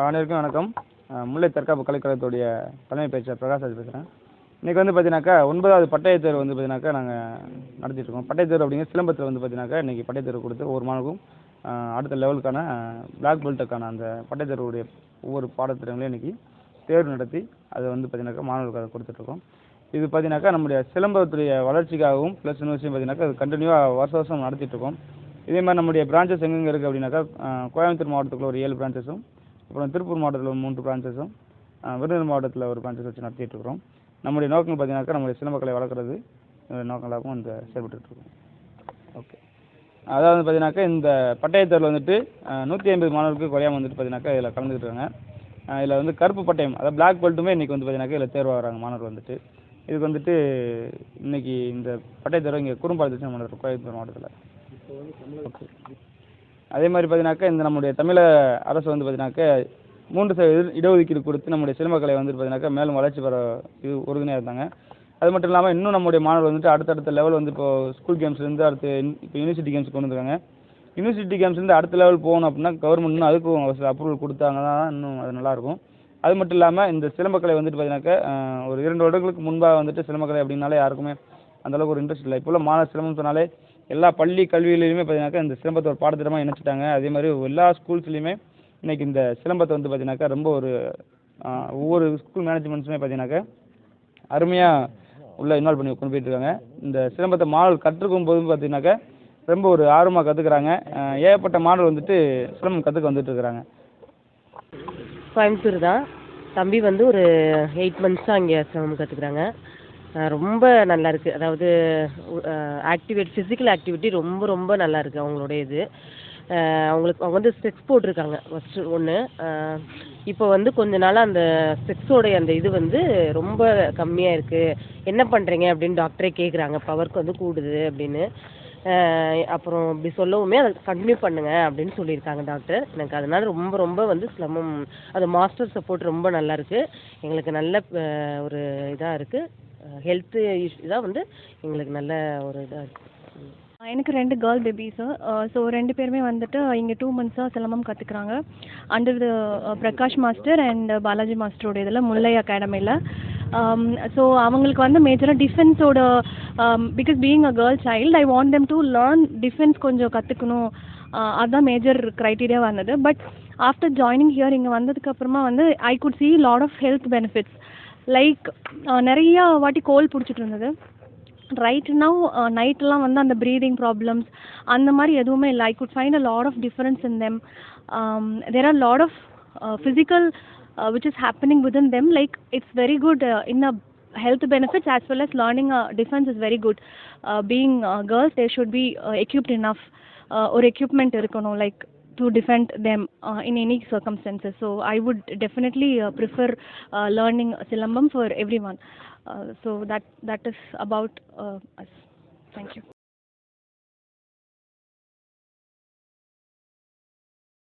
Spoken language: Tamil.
அனைவருக்கும் வணக்கம். முல்லை தற்காப்பு கலைக்கழகத்துடைய தலைமை பேச்சாளர் பிரகாஷ்ராஜ் பேசுகிறேன். இன்றைக்கி வந்து பார்த்தீங்கன்னாக்கா 9வது பட்டய தேர்வு வந்து பார்த்தீங்கன்னாக்கா நாங்கள் நடத்திட்டுருக்கோம். பட்டய தேர்வு அப்படிங்கிற சிலம்பத்தில் வந்து பார்த்தீங்கன்னாக்கா இன்றைக்கி பட்டய தேர்வு கொடுத்து ஒவ்வொரு மாணவருக்கும் அடுத்த லெவலுக்கான பிளாக் பெல்ட்டுக்கான அந்த பட்டய தேர்வுடைய ஒவ்வொரு பாடத்திட்டங்களையும் இன்றைக்கி தேர்வு நடத்தி அதை வந்து பார்த்தீங்கன்னாக்கா மாணவர்களுக்கு அதை கொடுத்துட்ருக்கோம். இது பார்த்தீங்கன்னாக்கா நம்முடைய சிலம்பத்துடைய வளர்ச்சிக்காகவும் ப்ளஸ் இன்னொரு விஷயம் பார்த்தீங்கன்னாக்கா அது கண்டினியூவாக வருஷம் நடத்திட்டுருக்கோம். இதே மாதிரி நம்முடைய பிரான்ச்சஸ் எங்கெங்கே இருக்குது அப்படின்னாக்கா கோயம்புத்தூர் மாவட்டத்துக்குள்ள ஒரு 7 பிரான்ச்சஸும், அப்புறம் திருப்பூர் மாவட்டத்தில் ஒரு 3 பிரான்ச்சஸும், விருதுநகர் மாவட்டத்தில் ஒரு பிரான்ச்சஸ் வச்சு நடத்திட்டு இருக்கிறோம். நம்முடைய நோக்கம் பார்த்தீங்கன்னாக்கா நம்முடைய சிலம்பக்கலை வளர்க்குறது நோக்கங்களாகவும் இந்த செயல்பட்டுருக்கோம். ஓகே, அதாவது பார்த்தீங்கன்னாக்கா இந்த பட்டய தேர்வில் வந்துட்டு 150 மாணவர்களுக்கு குறையாமல் வந்துட்டு பார்த்தீங்கன்னாக்கா இதில் கலந்துக்கிட்டு இருக்காங்க. இதில் வந்து கருப்பு பட்டயம் அதாவது பிளாக் பெல்ட்டுமே இன்றைக்கி வந்து பார்த்தீங்கன்னாக்கா இதில் தேர்வாகிறாங்க மாணவர்கள் வந்துட்டு. இதுக்கு வந்துட்டு இன்றைக்கி இந்த பட்டய தேர்வு இங்கே குறும்பாலத்தில் நம்ம நடத்துகிறோம் கோயம்புத்தூர் மாவட்டத்தில். ஓகே, அதே மாதிரி பார்த்தீங்கன்னாக்கா இந்த நம்முடைய தமிழக அரசு வந்து பார்த்தீங்கன்னாக்கா 3% இடஒதுக்கீடு கொடுத்து நம்முடைய சிலம்பக்கலை வந்துட்டு பார்த்தீங்கன்னாக்கா மேலும் வளர்ச்சி பெற இது உறுதுணையாக இருந்தாங்க. அது மட்டும் இல்லாமல் இன்னும் நம்முடைய மாணவர்கள் வந்துட்டு அடுத்தடுத்த லெவல் வந்து இப்போ ஸ்கூல் கேம்ஸ்லேருந்து அடுத்து இப்போ யூனிவர்சிட்டி கேம்ஸ் கொண்டு வந்துருக்காங்க. யூனிவர்சிட்டி கேம்ஸ்லேருந்து அடுத்த லெவல் போகணும் அப்படின்னா கவர்மெண்ட் இன்னும் அதுக்கும் அப்ரூவல் கொடுத்தாங்க தான் இன்னும் அது நல்லாயிருக்கும். அது மட்டும் இல்லாமல் இந்த சிலம்பக்கலை வந்துட்டு பார்த்தீங்கன்னாக்கா ஒரு 2 வருடங்களுக்கு முன்பாக வந்துட்டு சிலம்பக்கலை அப்படின்னாலே யாருக்குமே அந்தளவுக்கு ஒரு இன்ட்ரெஸ்ட் இல்லை. இப்போ உள்ள மாணவர் சிலம்பம் சொன்னாலே எல்லா பள்ளி கல்வியிலையுமே பார்த்தீங்கன்னாக்கா இந்த சிலம்பத்தை ஒரு பாடத்திட்டமாக இணைச்சிட்டாங்க. அதே மாதிரி எல்லா ஸ்கூல்ஸ்லையுமே இன்றைக்கி இந்த சிலம்பத்தை வந்து பார்த்தீங்கன்னாக்கா ரொம்ப ஒரு ஒவ்வொரு ஸ்கூல் மேனேஜ்மெண்ட்ஸுமே பார்த்தீங்கன்னாக்கா அருமையாக உள்ள இன்வால்வ் பண்ணி கொண்டு போயிட்டுருக்காங்க. இந்த சிலம்பத்தை மாணவர்கள் கற்றுக்கும் போது பார்த்தீங்கன்னாக்கா ரொம்ப ஒரு ஆர்வமாக கற்றுக்குறாங்க. ஏகப்பட்ட மாணவர்கள் வந்துட்டு சிலம்பம் கற்றுக்க வந்துட்டு இருக்கிறாங்க. கோயம்புத்தூர் தான். தம்பி வந்து ஒரு 8 மந்த்ஸாக இங்கே சிலம்பம் கற்றுக்குறாங்க. ரொம்ப நல்லா இருக்குது. அதாவது ஃபிசிக்கல் ஆக்டிவிட்டி ரொம்ப ரொம்ப நல்லா இருக்குது அவங்களுடைய இது. அவங்க வந்து ஸ்பெக்ஸ் போட்டிருக்காங்க ஃபஸ்ட்டு ஒன்று. இப்போ வந்து கொஞ்ச நாளாக அந்த ஸ்பெக்ஸோடைய அந்த இது வந்து ரொம்ப கம்மியாக இருக்குது, என்ன பண்ணுறீங்க அப்படின்னு டாக்டரே கேட்குறாங்க. பவருக்கு வந்து கூடுது அப்படின்னு. அப்புறம் இப்படி சொல்லவுமே அதை கண்டினியூ பண்ணுங்க அப்படின்னு சொல்லியிருக்காங்க டாக்டர். எனக்கு அதனால் ரொம்ப ரொம்ப வந்து சிலம்பம் அது மாஸ்டர் சப்போர்ட் ரொம்ப நல்லா இருக்குது. எங்களுக்கு நல்ல ஒரு இதாக இருக்குது. ஹெல்த்து இதாக வந்து எங்களுக்கு நல்ல ஒரு இதாக இருக்குது. எனக்கு 2 கேர்ள் பேபிஸு. ஸோ 2 பேருமே வந்துட்டு இங்கே 2 மந்த்ஸாக சிலம்பம் கற்றுக்குறாங்க. Under the Prakash master and Balaji மாஸ்டரோட இதில் முல்லை அகாடமியில். ஸோ அவங்களுக்கு வந்து மேஜராக டிஃபென்ஸோட because being a girl child I want them to learn defence கொஞ்சம் கற்றுக்கணும். அதுதான் மேஜர் க்ரைட்டீரியா வந்தது. பட் ஆஃப்டர் ஜாயினிங் ஹியர் இங்கே வந்ததுக்கப்புறமா வந்து I could see lot of health benefits. Like நிறையா வாட்டி கோல்ட் பிடிச்சிட்டு இருந்தது. ரைட் நவ் நைட்டெல்லாம் வந்து அந்த ப்ரீதிங் ப்ராப்ளம்ஸ் அந்த மாதிரி எதுவுமே இல்லை. I could find a lot of difference in them. There are lot of physical which is happening within them. Like it's very good in a health benefits as well as learning defense is very good. Being girls they should be equipped enough or equipment irukano like to defend them in any circumstances. So I would definitely prefer learning silambam for everyone. So that is about us. Thank you.